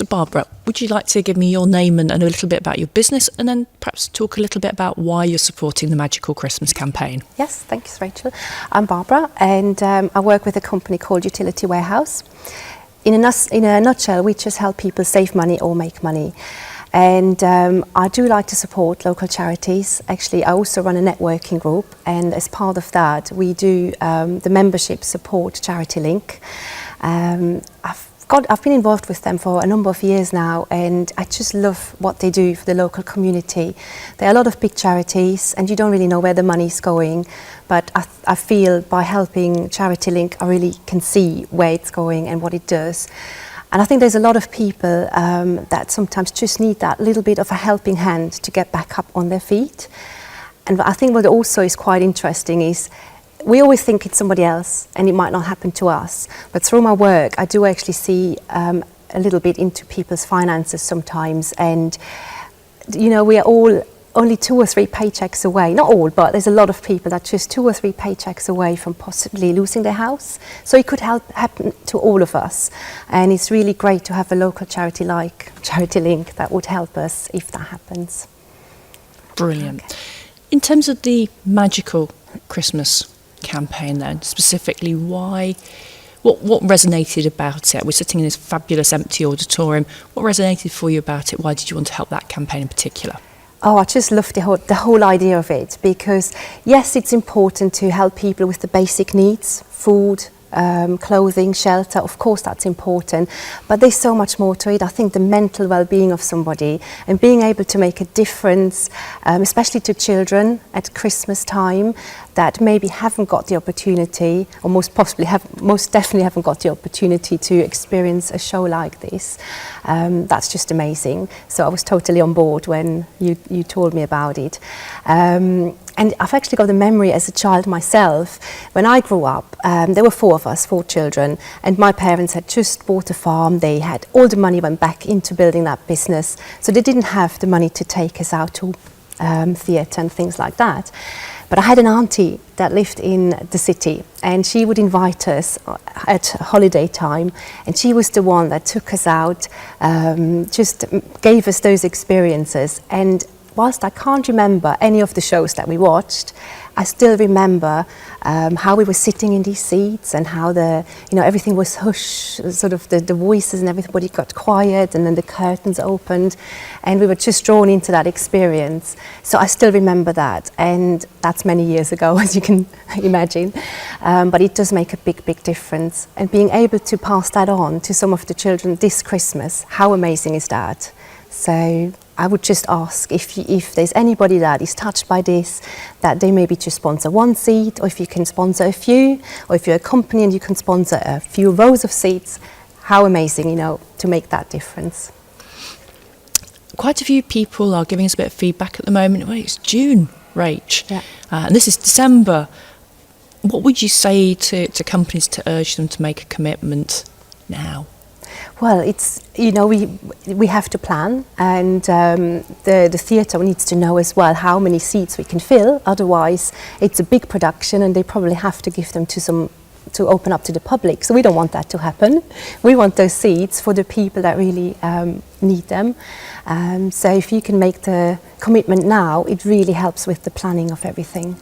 So Barbara, would you like to give me your name and a little bit about your business, and then perhaps talk a little bit about why you're supporting the Magical Christmas campaign? Yes, thanks Rachel. I'm Barbara, and I work with a company called Utility Warehouse. In a nutshell, we just help people save money or make money. And I do like to support local charities. Actually, I also run a networking group, and as part of that, we do the membership support Charity Link. I've been involved with them for a number of years now, and I just love what they do for the local community. There are a lot of big charities and you don't really know where the money's going, but I feel by helping Charity Link I really can see where it's going and what it does. And I think there's a lot of people that sometimes just need that little bit of a helping hand to get back up on their feet. And I think what also is quite interesting is we always think it's somebody else and it might not happen to us, but through my work I do actually see a little bit into people's finances sometimes, and you know, we are all only 2 or 3 paychecks away, not all, but there's a lot of people that just 2 or 3 paychecks away from possibly losing their house. So it could happen to all of us, and it's really great to have a local charity like Charity Link that would help us if that happens. Brilliant. Okay. In terms of the Magical Christmas campaign then, specifically what resonated about it? We're sitting in this fabulous empty auditorium. What resonated for you about it? Why did you want to help that campaign in particular? Oh, I just love the whole idea of it, because yes, it's important to help people with the basic needs, food, clothing, shelter, of course that's important, but there's so much more to it. I think the mental well-being of somebody and being able to make a difference, especially to children at Christmas time that maybe haven't got the opportunity, or most definitely haven't got the opportunity to experience a show like this. That's just amazing. So I was totally on board when you told me about it. And I've actually got a memory as a child myself. When I grew up, there were 4 of us, 4 children, and my parents had just bought a farm. They had all the money went back into building that business, so they didn't have the money to take us out to theatre and things like that. But I had an auntie that lived in the city, and she would invite us at holiday time, and she was the one that took us out, just gave us those experiences. And whilst I can't remember any of the shows that we watched, I still remember how we were sitting in these seats and how everything was hush, sort of the voices and everybody got quiet, and then the curtains opened and we were just drawn into that experience. So I still remember that, and that's many years ago, as you can imagine, but it does make a big difference. And being able to pass that on to some of the children this Christmas, how amazing is that? So I would just ask if there's anybody that is touched by this, that they maybe just sponsor 1 seat, or if you can sponsor a few, or if you're a company and you can sponsor a few rows of seats, how amazing, to make that difference. Quite a few people are giving us a bit of feedback at the moment. Well, it's June, Rach, yeah. And this is December. What would you say to companies to urge them to make a commitment now? Well, it's, we have to plan, and the theatre needs to know as well how many seats we can fill. Otherwise, it's a big production and they probably have to give them to open up to the public. So we don't want that to happen. We want those seats for the people that really need them. So if you can make the commitment now, it really helps with the planning of everything.